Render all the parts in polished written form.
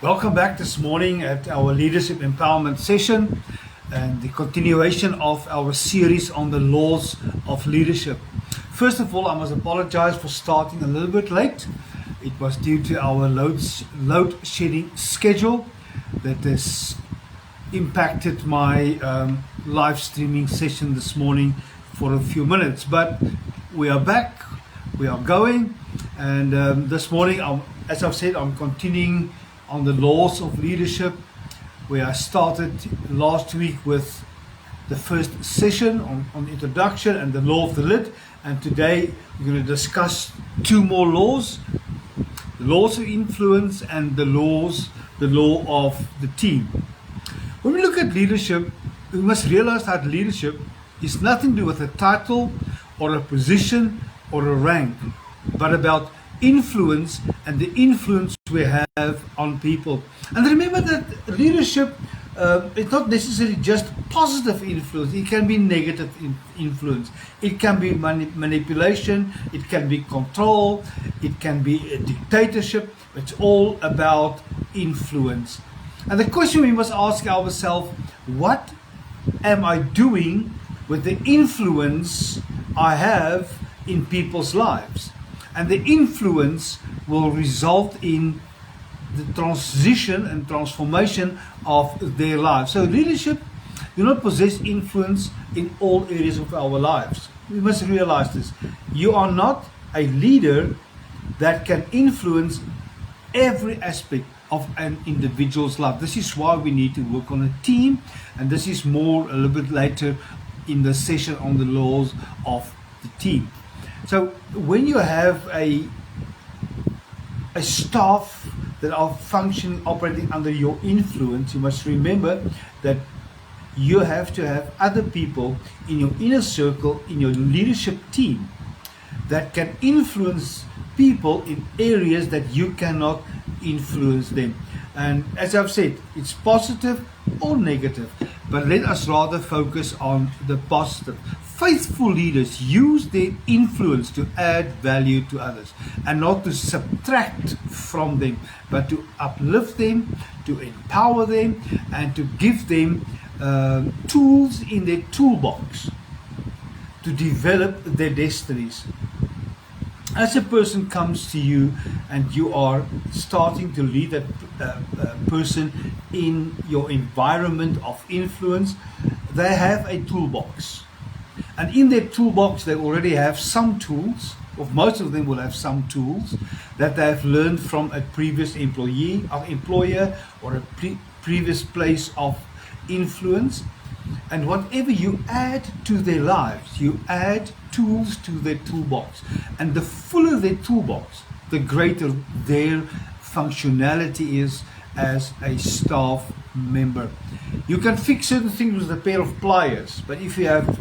Welcome back this morning at our Leadership Empowerment session and the continuation of our series on the laws of leadership. First of all, I must apologize for starting a little bit late. It was due to our load shedding schedule that has impacted my live streaming session this morning for a few minutes. But we are back, we are going, and this morning, as I've said, I'm continuing on the laws of leadership, where I started last week with the first session on introduction and the law of the lid, and today we're going to discuss two more laws, the laws of influence and the law of the team. When we look at leadership, we must realize that leadership is nothing to do with a title or a position or a rank, but about influence and the influence we have on people. And remember that leadership is not necessarily just positive influence. It can be negative influence. It can be manipulation. It can be control. It can be a dictatorship. It's all about influence. And the question we must ask ourselves, what am I doing with the influence I have in people's lives? And the influence will result in the transition and transformation of their lives. So leadership do not possess influence in all areas of our lives. We must realize this. You are not a leader that can influence every aspect of an individual's life. This is why we need to work on a team, and this is more a little bit later in the session on the laws of the team. So when you have a staff that are functioning, operating under your influence, you must remember that you have to have other people in your inner circle, in your leadership team, that can influence people in areas that you cannot influence them. And as I've said, it's positive or negative, but let us rather focus on the positive. Faithful leaders use their influence to add value to others and not to subtract from them, but to uplift them, to empower them, and to give them tools in their toolbox to develop their destinies. As a person comes to you and you are starting to lead a person in your environment of influence, they have a toolbox. And in their toolbox, they already have some tools, or most of them will have some tools that they have learned from a previous employee or employer or a previous place of influence. And whatever you add to their lives, you add tools to their toolbox. And the fuller their toolbox, the greater their functionality is as a staff member. You can fix certain things with a pair of pliers, but if you have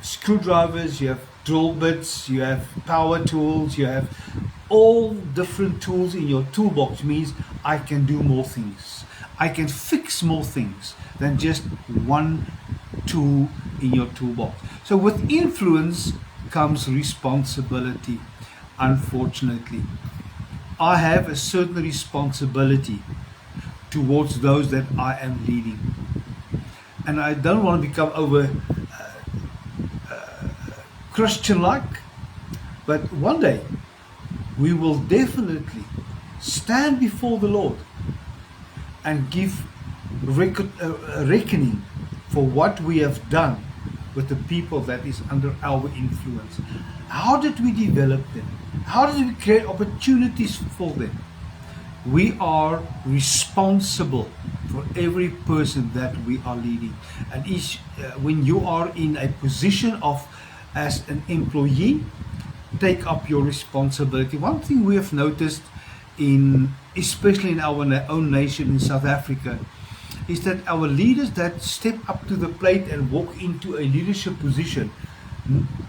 screwdrivers, you have drill bits, you have power tools, you have all different tools in your toolbox, means I can do more things. I can fix more things than just one tool in your toolbox. So with influence comes responsibility. Unfortunately, I have a certain responsibility towards those that I am leading, and I don't want to become over Christian-like, but one day we will definitely stand before the Lord and give reckoning for what we have done with the people that is under our influence. How did we develop them? How did we create opportunities for them? We are responsible for every person that we are leading. And when you are in a position of as an employee, take up your responsibility. One thing we have noticed especially in our own nation in South Africa, is that our leaders that step up to the plate and walk into a leadership position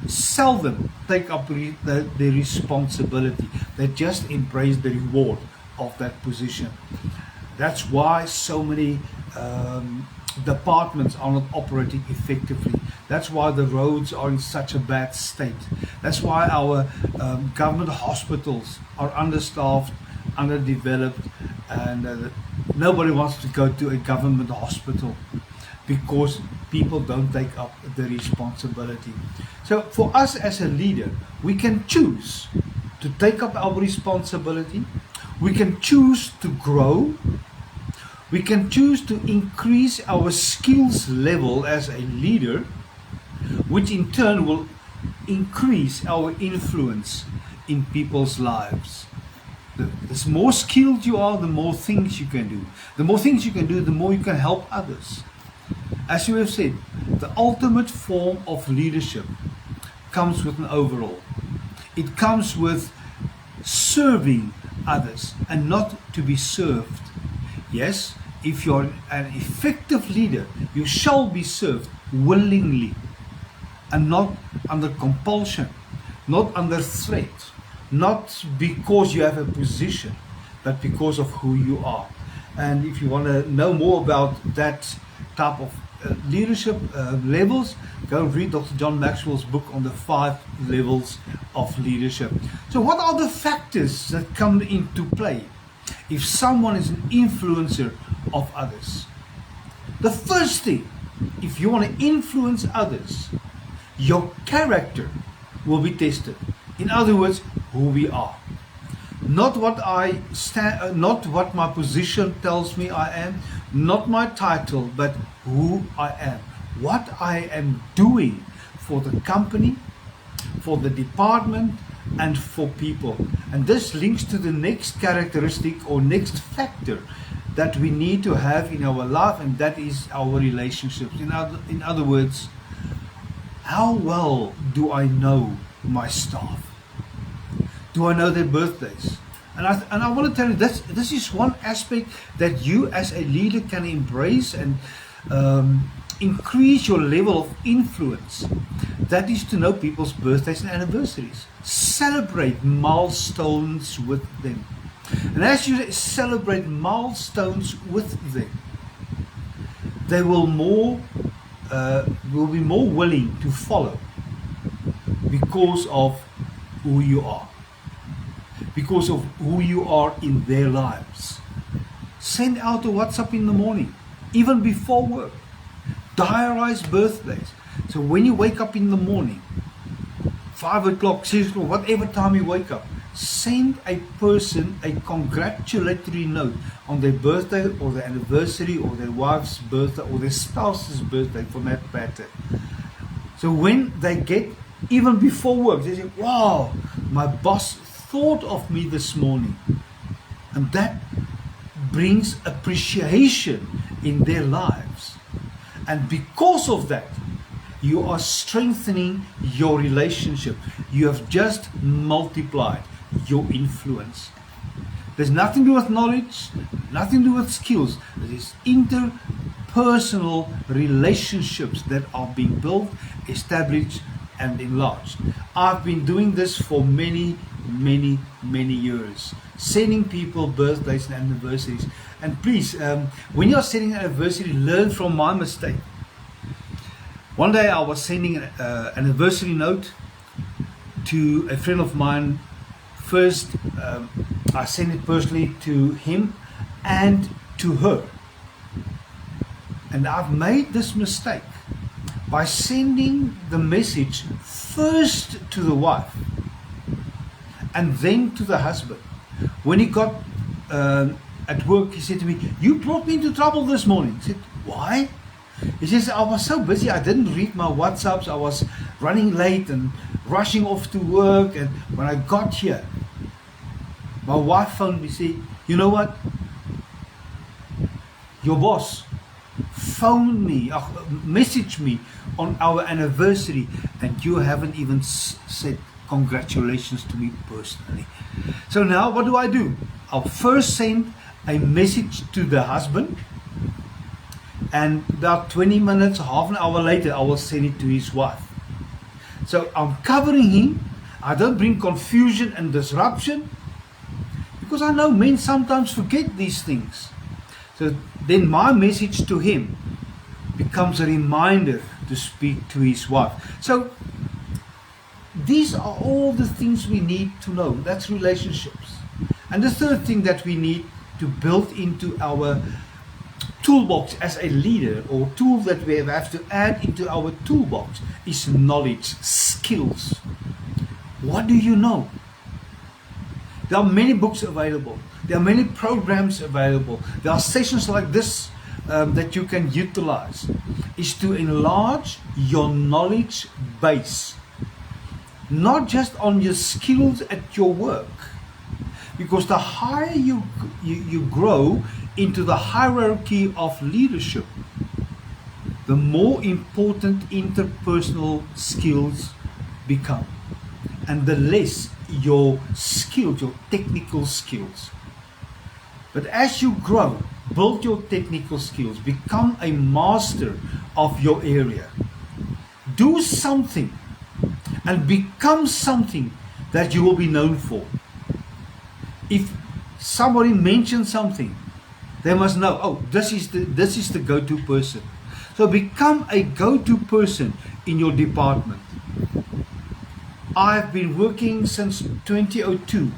seldom take up their responsibility. They just embrace the reward of that position. That's why so many departments are not operating effectively. That's why the roads are in such a bad state. That's why our government hospitals are understaffed, underdeveloped, and nobody wants to go to a government hospital because people don't take up the responsibility. So for us as a leader, we can choose to take up our responsibility. We can choose to grow. We can choose to increase our skills level as a leader, which in turn will increase our influence in people's lives. The more skilled you are, the more things you can do. The more things you can do, the more you can help others. As you have said, the ultimate form of leadership comes with an overall. It comes with serving others and not to be served. Yes, if you're an effective leader, you shall be served willingly and not under compulsion, not under threat, not because you have a position, but because of who you are. And if you want to know more about that type of leadership levels, go read Dr. John Maxwell's book on the 5 levels of leadership. So what are the factors that come into play if someone is an influencer of others? The first thing, if you want to influence others, your character will be tested. In other words, who we are. Not what not what my position tells me I am, not my title, but who I am. What I am doing for the company, for the department, and for people. And this links to the next characteristic or next factor that we need to have in our life, and that is our relationships. In other words, how well do I know my staff? Do I know their birthdays? And I want to tell you, this is one aspect that you as a leader can embrace and increase your level of influence. That is to know people's birthdays and anniversaries. Celebrate milestones with them. And as you celebrate milestones with them, they will be more willing to follow because of who you are. Because of who you are in their lives. Send out a WhatsApp in the morning, even before work. Diarize birthdays. So when you wake up in the morning, 5 o'clock, 6 o'clock, whatever time you wake up, send a person a congratulatory note on their birthday or their anniversary or their wife's birthday or their spouse's birthday for that matter. So when they get, even before work, they say, wow, my boss thought of me this morning. And that brings appreciation in their lives. And because of that, you are strengthening your relationship. You have just multiplied your influence. There's nothing to do with knowledge, nothing to do with skills. It is interpersonal relationships that are being built, established, and enlarged. I've been doing this for many years, sending people birthdays and anniversaries. And please, when you're sending an anniversary, learn from my mistake. One day I was sending an anniversary note to a friend of mine. First, I sent it personally to him and to her. And I've made this mistake by sending the message first to the wife and then to the husband. When he got at work, he said to me, "You brought me into trouble this morning." I said, "Why?" He says, "I was so busy, I didn't read my WhatsApps. I was running late and rushing off to work. And when I got here, my wife phoned me, said, you know what? Your boss phoned me, messaged me on our anniversary, and you haven't even said congratulations to me personally." So now what do? I'll first send a message to the husband, and about 20 minutes, half an hour later, I will send it to his wife. So I'm covering him. I don't bring confusion and disruption, because I know men sometimes forget these things. So then my message to him becomes a reminder to speak to his wife. So these are all the things we need to know. That's relationships. And the third thing that we need to build into our toolbox as a leader, or tool that we have to add into our toolbox, is knowledge, skills. What do you know? There are many books available. There are many programs available. There are sessions like this that you can utilize. Is to enlarge your knowledge base, not just on your skills at your work, because the higher you grow into the hierarchy of leadership, the more important interpersonal skills become, and the less your skills, your technical skills. But as you grow, build your technical skills, become a master of your area, do something and become something that you will be known for. If somebody mentions something, they must know, oh, this is the go-to person. So become a go-to person in your department. I've been working since 2002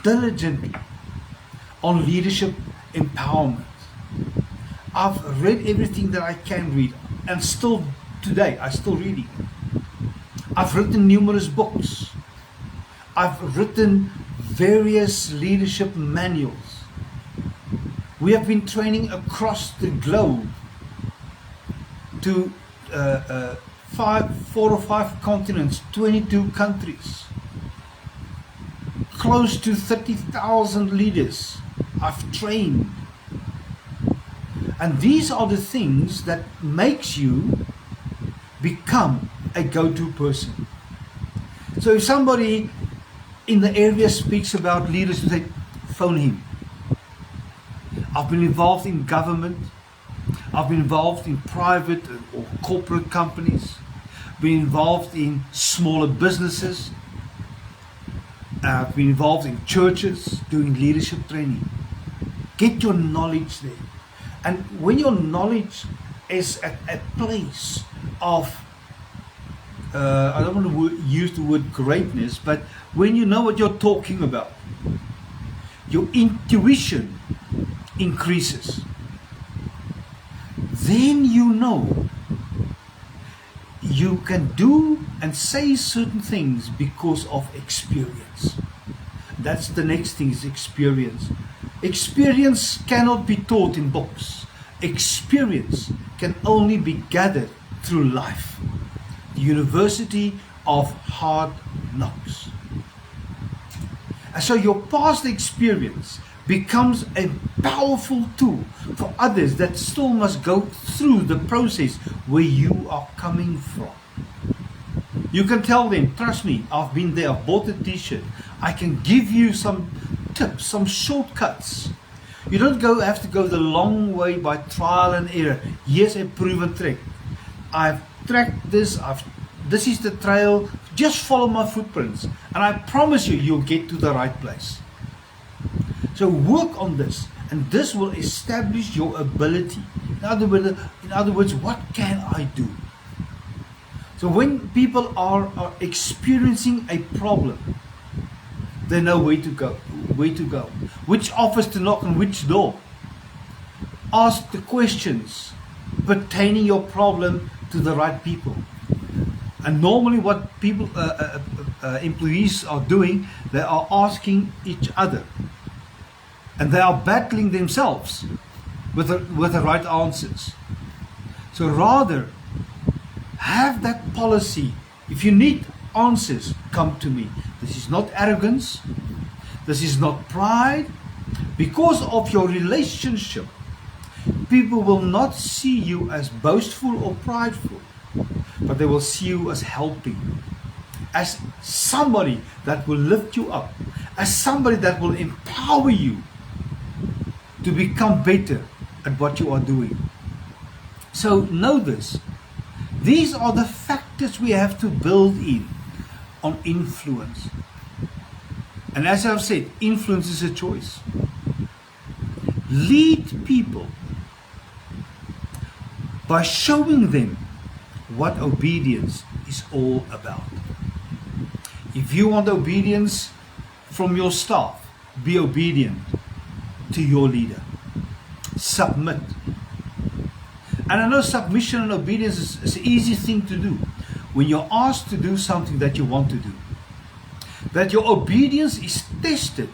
diligently on leadership empowerment. I've read everything that I can read, and still today I still reading. I've written numerous books. I've written various leadership manuals. We have been training across the globe to 4 or 5 continents, 22 countries, close to 30,000 leaders I've trained. And these are the things that makes you become a go-to person. So if somebody in the area speaks about leaders, you say, phone him. I've been involved in government. I've been involved in private or corporate companies. Been involved in smaller businesses. I've been involved in churches doing leadership training. Get your knowledge there. And when your knowledge is at a place of, I don't want to use the word greatness, but when you know what you're talking about, your intuition increases. Then you know you can do and say certain things because of experience. That's the next thing, is experience. Experience cannot be taught in books. Experience can only be gathered through life. The University of Hard Knocks. And so your past experience becomes a powerful tool for others that still must go through the process where you are coming from. You can tell them, trust me, I've been there, I've bought a t-shirt. I can give you some tips, some shortcuts. You don't have to go the long way by trial and error. Here's a proven trick. I've tracked this, this is the trail, just follow my footprints. And I promise you, you'll get to the right place. So work on this, and this will establish your ability. In other words, what can I do? So when people are experiencing a problem, they know where to go, which office to knock on which door. Ask the questions pertaining your problem to the right people. And normally what people, employees are doing, they are asking each other. And they are battling themselves with the right answers. So rather, have that policy. If you need answers, come to me. This is not arrogance. This is not pride. Because of your relationship, people will not see you as boastful or prideful, but they will see you as helping, as somebody that will lift you up, as somebody that will empower you to become better at what you are doing. So know this. These are the factors we have to build in on influence. And as I've said, influence is a choice. Lead people by showing them what obedience is all about. If you want obedience from your staff, be obedient to your leader. Submit. And I know submission and obedience is an easy thing to do when you're asked to do something that you want to do. That your obedience is tested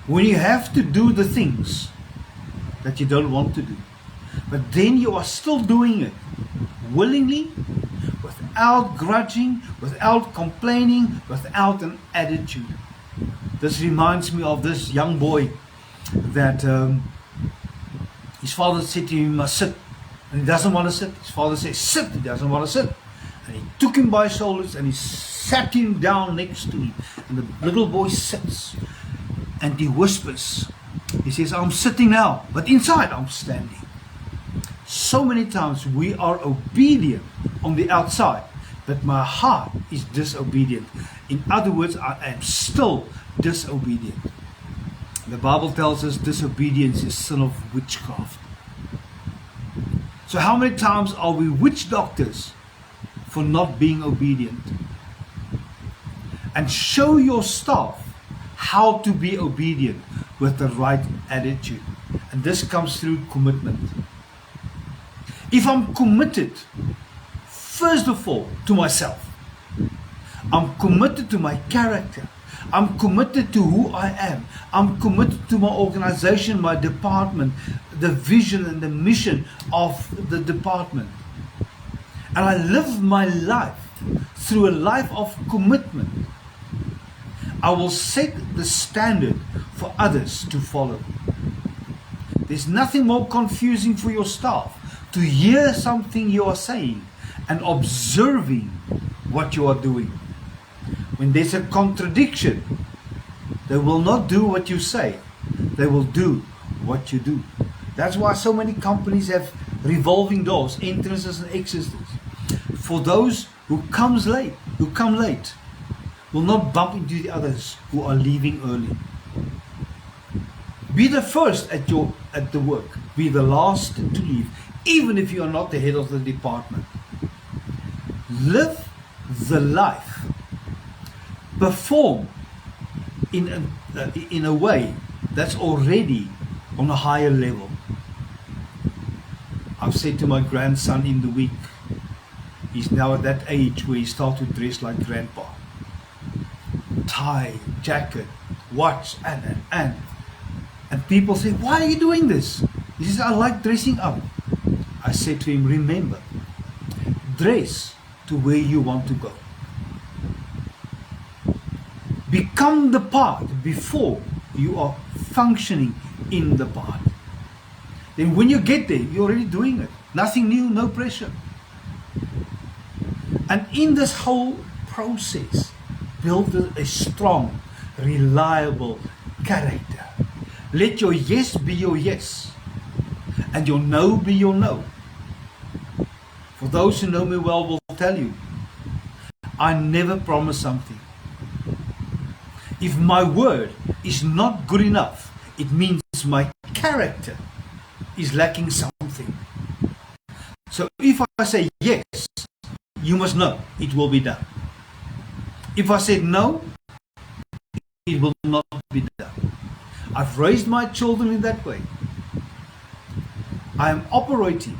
when you have to do the things that you don't want to do. But then you are still doing it willingly, without grudging, without complaining, without an attitude. This reminds me of this young boy that his father said to him, "You must sit." And he doesn't want to sit. His father says, "Sit." He doesn't want to sit. And he took him by his shoulders and he sat him down next to him. And the little boy sits and he whispers. He says, "I'm sitting now, but inside I'm standing." So many times we are obedient on the outside, but my heart is disobedient. In other words, I am still disobedient. The Bible tells us disobedience is sin of witchcraft. So how many times are we witch doctors for not being obedient? And show your staff how to be obedient with the right attitude. And this comes through commitment. If I'm committed, first of all, to myself, I'm committed to my character, I'm committed to who I am, I'm committed to my organization, my department, the vision and the mission of the department. And I live my life through a life of commitment. I will set the standard for others to follow. There's nothing more confusing for your staff to hear something you are saying and observing what you are doing. When there's a contradiction, they will not do what you say. They will do what you do. That's why so many companies have revolving doors, entrances and exits. For those who come late, will not bump into the others who are leaving early. Be the first at the work. Be the last to leave, even if you are not the head of the department. Live the life. Perform in a way that's already on a higher level. I've said to my grandson in the week, he's now at that age where he starts to dress like grandpa. Tie, jacket, watch, and people say, "Why are you doing this?" He says, "I like dressing up." I said to him, "Remember, dress to where you want to go. Become the part before you are functioning in the part. Then when you get there, you're already doing it. Nothing new, no pressure." And in this whole process, build a strong, reliable character. Let your yes be your yes, and your no be your no. For those who know me well will tell you, I never promise something. If my word is not good enough, it means my character is lacking something. So if I say yes, you must know it will be done. If I said no, it will not be done. I've raised my children in that way. I am operating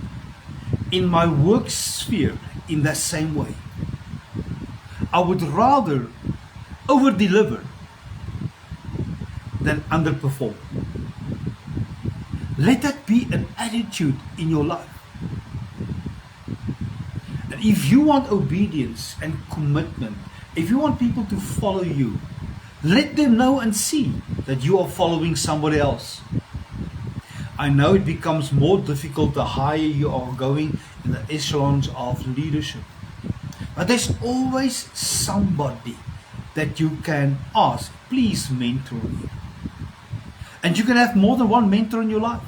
in my work sphere in that same way. I would rather over-deliver than underperform. Let that be an attitude in your life. And if you want obedience and commitment, if you want people to follow you, let them know and see that you are following somebody else. I know it becomes more difficult the higher you are going in the echelons of leadership. But there's always somebody that you can ask, "Please mentor me." And you can have more than one mentor in your life.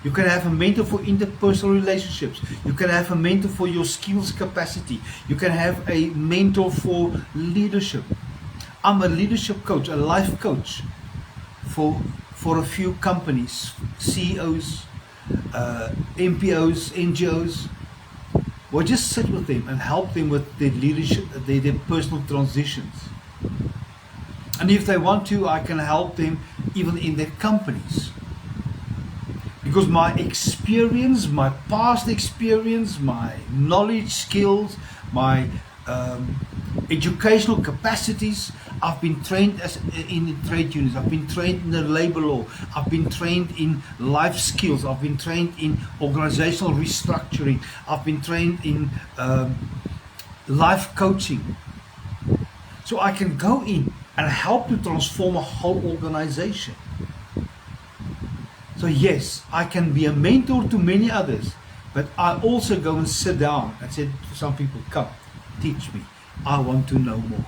You can have a mentor for interpersonal relationships. You can have a mentor for your skills capacity. You can have a mentor for leadership. I'm a leadership coach, a life coach for a few companies, CEOs, MPOs, NGOs. Well, just sit with them and help them with their leadership, their personal transitions. And if they want to, I can help them even in their companies. Because my experience, my past experience, my knowledge, skills, my educational capacities, I've been trained in trade unions, I've been trained in the labor law, I've been trained in life skills, I've been trained in organizational restructuring, I've been trained in life coaching. So I can go in and help to transform a whole organization. So yes, I can be a mentor to many others, but I also go and sit down and say to some people, come, teach me. I want to know more.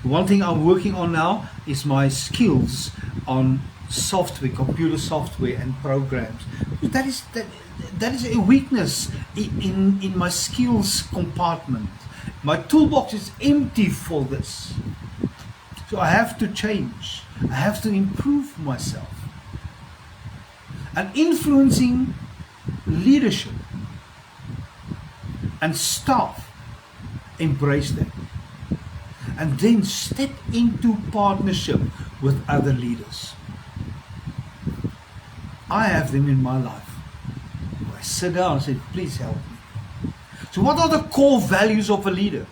One thing I'm working on now is my skills on software, computer software and programs. That is a weakness in my skills compartment. My toolbox is empty for this. So I have to change. I have to improve myself. And influencing leadership and staff, embrace that. And then step into partnership with other leaders. I have them in my life. I sit down and say, please help me. So what are the core values of a leader?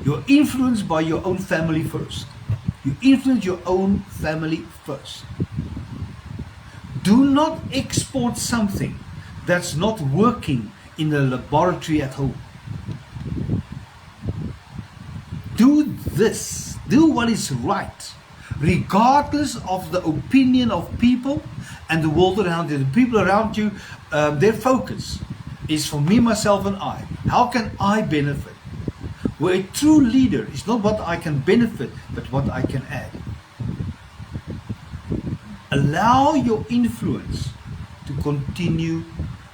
You're influenced by your own family first. You influence your own family first. Do not export something that's not working in the laboratory at home. Do this. Do what is right, regardless of the opinion of people and the world around you. The people around you, their focus is for me, myself, and I. How can I benefit? Where a true leader is not what I can benefit, but what I can add. Allow your influence to continue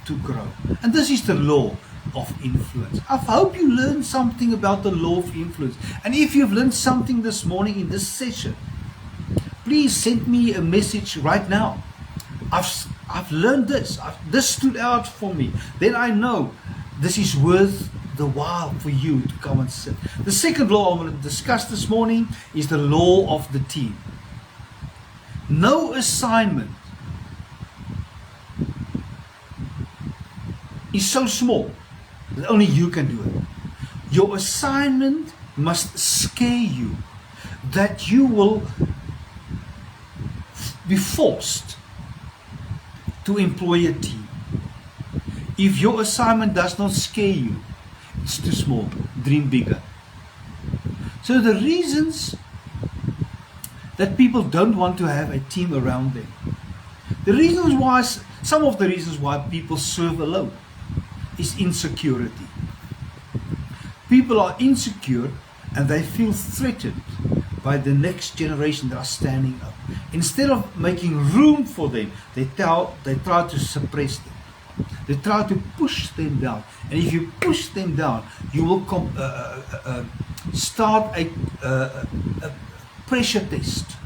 to grow. And this is the law of influence. I hope you learned something about the law of influence. And if you've learned something this morning in this session, please send me a message right now. I've learned this. This stood out for me. Then I know this is worth the while for you to come and sit. The second law I'm going to discuss this morning is the law of the team. No assignment is so small that only you can do it. Your assignment must scare you that you will be forced to employ a team. If your assignment does not scare you, it's too small. Dream bigger. So the reasons that people don't want to have a team around them. The reasons why, some of the reasons why people serve alone is insecurity. People are insecure and they feel threatened by the next generation that are standing up. Instead of making room for them, they try to suppress them. They try to push them down. And if you push them down, you will start a pressure test,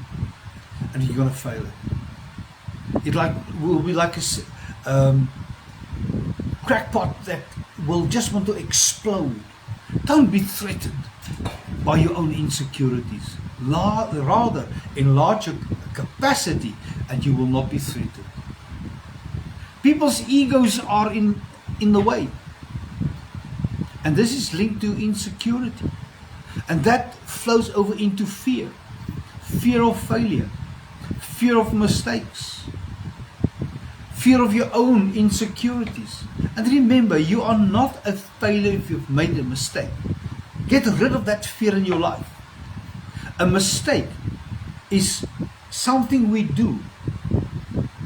and you're going to fail it. It will be like a crackpot that will just want to explode. Don't be threatened by your own insecurities. Rather, enlarge your capacity, and you will not be threatened. People's egos are in the way, and this is linked to insecurity, and that flows over into fear. Fear of failure, fear of mistakes, fear of your own insecurities. And remember, you are not a failure if you've made a mistake. Get rid of that fear in your life. A mistake is something we do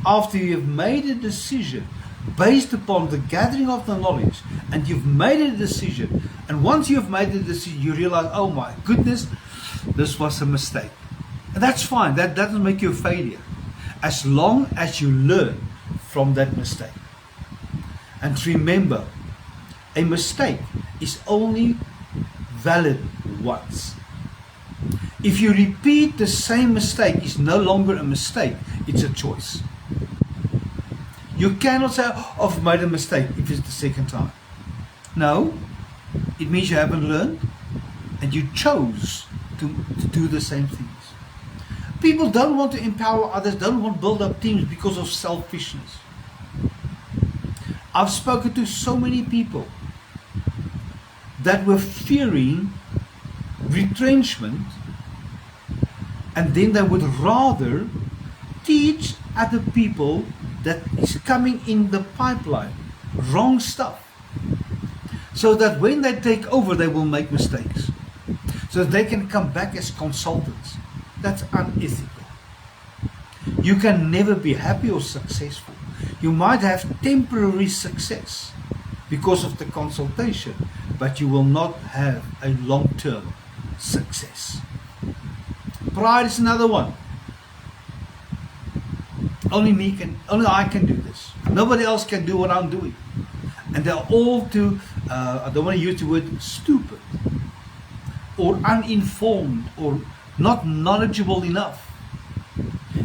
after you have made a decision based upon the gathering of the knowledge, and you've made a decision, and once you've made a decision, you realize, oh my goodness, this was a mistake. And that's fine. That doesn't make you a failure, as long as you learn from that mistake. And remember, a mistake is only valid once. If you repeat the same mistake, it's no longer a mistake, it's a choice. You cannot say, oh, I've made a mistake if it's the second time. No, it means you haven't learned and you chose to do the same things. People don't want to empower others, don't want to build up teams because of selfishness. I've spoken to so many people that were fearing retrenchment, and then they would rather teach other people that is coming in the pipeline wrong stuff, so that when they take over they will make mistakes, so that they can come back as consultants. That's unethical. You can never be happy or successful. You might have temporary success because of the consultation, but you will not have a long-term success. Pride is another one. Only I can do this. Nobody else can do what I'm doing. And they're all too, I don't want to use the word stupid, or uninformed, or not knowledgeable enough.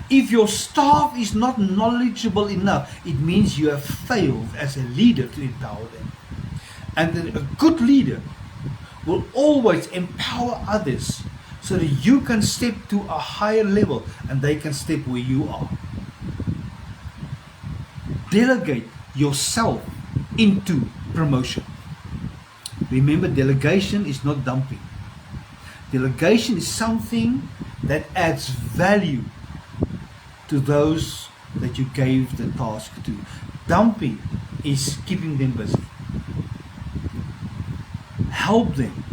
If your staff is not knowledgeable enough, it means you have failed as a leader to empower them. And then a good leader will always empower others so that you can step to a higher level and they can step where you are. Delegate yourself into promotion. Remember, delegation is not dumping. Delegation is something that adds value to those that you gave the task to. Dumping is keeping them busy. Help them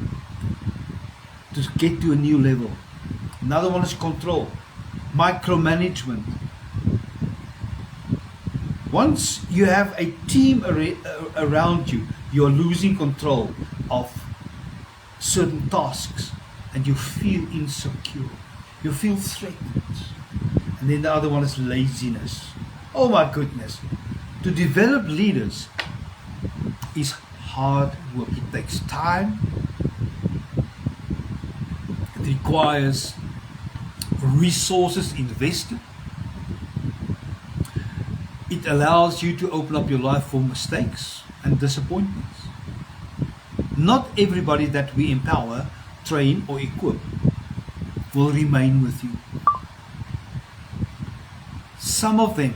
to get to a new level. Another one is control, micromanagement. Once you have a team around you, you're losing control of certain tasks and you feel insecure. You feel threatened. And then the other one is laziness. Oh my goodness. To develop leaders is hard work. It takes time. It requires resources invested. It allows you to open up your life for mistakes and disappointments. Not everybody that we empower, train or equip will remain with you. Some of them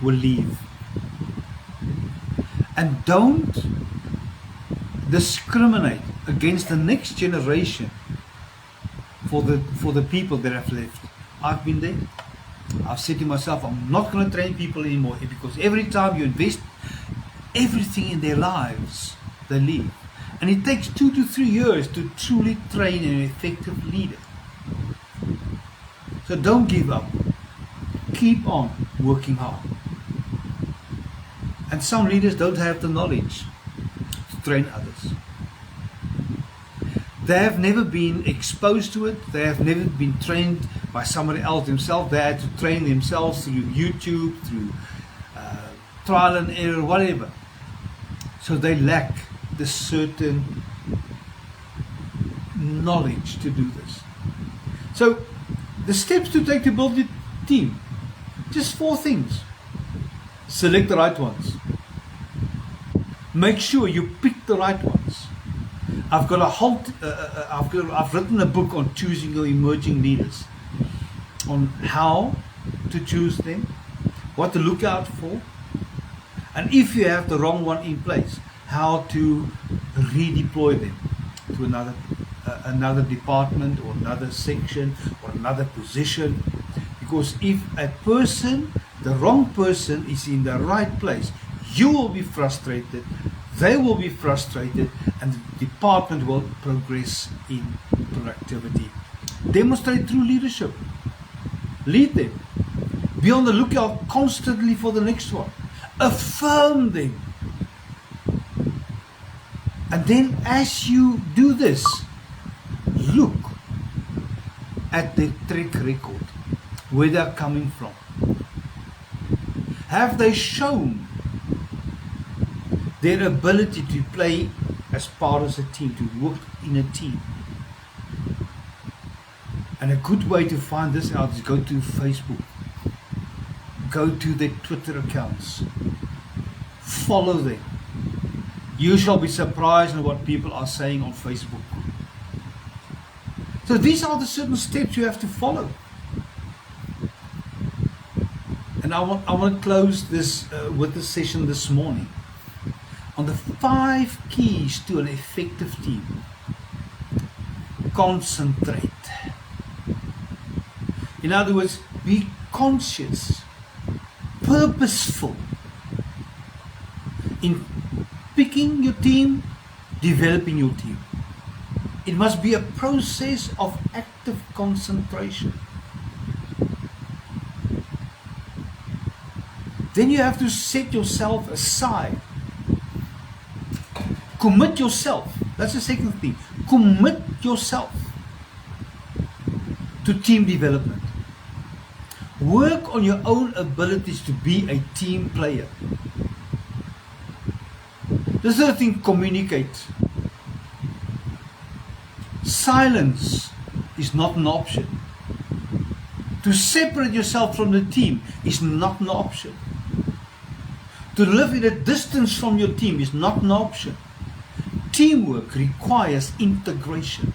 will leave. And don't discriminate against the next generation for the people that have left. I've been there. I've said to myself, I'm not going to train people anymore, because every time you invest everything in their lives, they leave. And it takes 2 to 3 years to truly train an effective leader. So don't give up. Keep on working hard. And some leaders don't have the knowledge to train others. They have never been exposed to it. They have never been trained by somebody else themselves. They had to train themselves through YouTube, through trial and error, whatever. So they lack the certain knowledge to do this. So the steps to take to build your team, just 4 things. Select the right ones. Make sure you pick the right ones. I've written a book on choosing your emerging leaders, on how to choose them, what to look out for, and if you have the wrong one in place, how to redeploy them to another department or another section or another position. Because if the wrong person is in the right place, you will be frustrated, they will be frustrated, and the department will progress in productivity. Demonstrate true leadership. Lead them. Be on the lookout constantly for the next one. Affirm them. And then as you do this, look at their track record, where they're coming from. Have they shown their ability to play as part of a team, to work in a team? And a good way to find this out is go to Facebook. Go to their Twitter accounts. Follow them. You shall be surprised at what people are saying on Facebook. So these are the certain steps you have to follow. And I want to close this with this session this morning on the 5 keys to an effective team. Concentrate. In other words, be conscious, purposeful in picking your team, developing your team. It must be a process of active concentration. Then you have to set yourself aside. Commit yourself. That's the second thing. Commit yourself to team development. Work on your own abilities to be a team player. The third thing, communicate. Silence is not an option. To separate yourself from the team is not an option. To live in a distance from your team is not an option. Teamwork requires integration.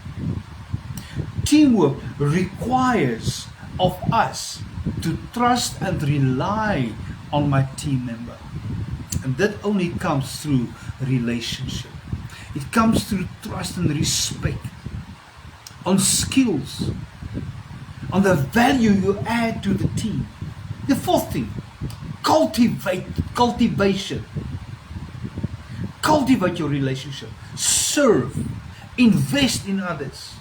Teamwork requires of us to trust and rely on my team member. And that only comes through relationship. It comes through trust and respect, on skills, on the value you add to the team. The fourth thing, cultivation. Cultivate your relationship. Serve. Invest in others.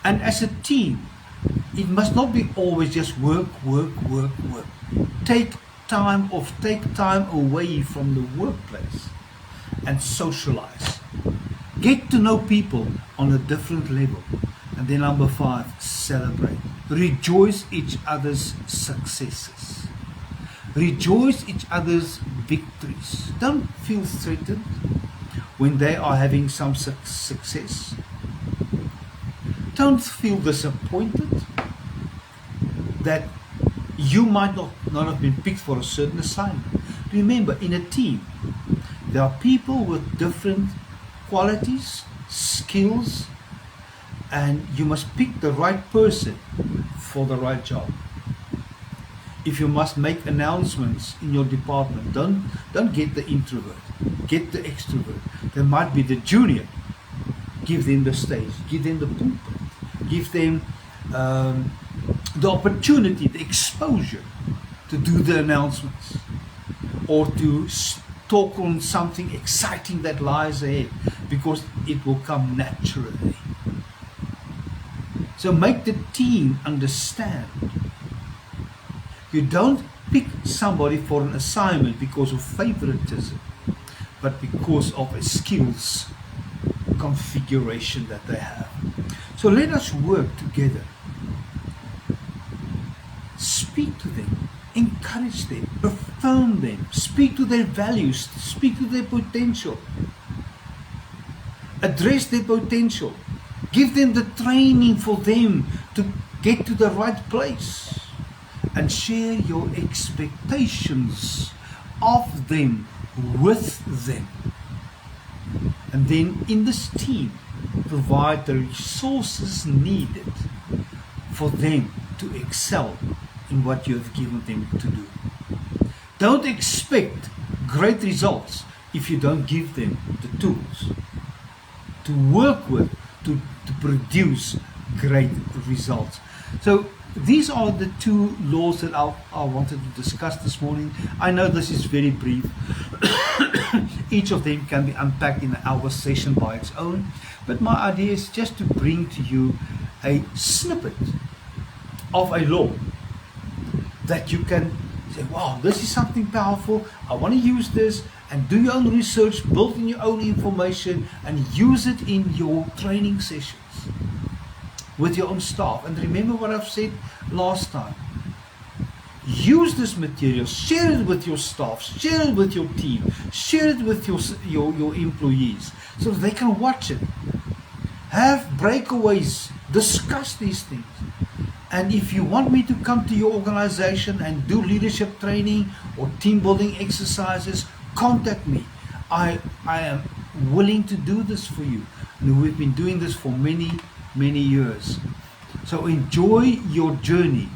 And as a team, it must not be always just work. Take time off, take time away from the workplace and socialize. Get to know people on a different level. And then number 5, celebrate. Rejoice each other's successes. Rejoice each other's victories. Don't feel threatened when they are having some success. Don't feel disappointed that you might not have been picked for a certain assignment. Remember, in a team, there are people with different qualities, skills, and you must pick the right person for the right job. If you must make announcements in your department, don't get the introvert, get the extrovert. There might be the junior. Give them the stage, give them the pulpit, give them the opportunity, the exposure to do the announcements or to talk on something exciting that lies ahead, because it will come naturally. So make the team understand. You don't pick somebody for an assignment because of favoritism, but because of a skills configuration that they have. So let us work together. Speak to them, encourage them, affirm them, speak to their values, speak to their potential, address their potential, give them the training for them to get to the right place, and share your expectations of them with them. And then in this team, provide the resources needed for them to excel in what you have given them to do. Don't expect great results if you don't give them the tools to work with to produce great results. So these are the 2 laws that I wanted to discuss this morning. I know this is very brief. Each of them can be unpacked in an hour session by its own. But my idea is just to bring to you a snippet of a law that you can say, wow, this is something powerful. I want to use this, and do your own research, build in your own information, and use it in your training sessions with your own staff. And remember what I've said last time. Use this material, share it with your staff, share it with your team, share it with your employees so that they can watch it. Have breakaways, discuss these things. And if you want me to come to your organization and do leadership training or team building exercises, contact me. I am willing to do this for you. And we've been doing this for many many years. So enjoy your journey.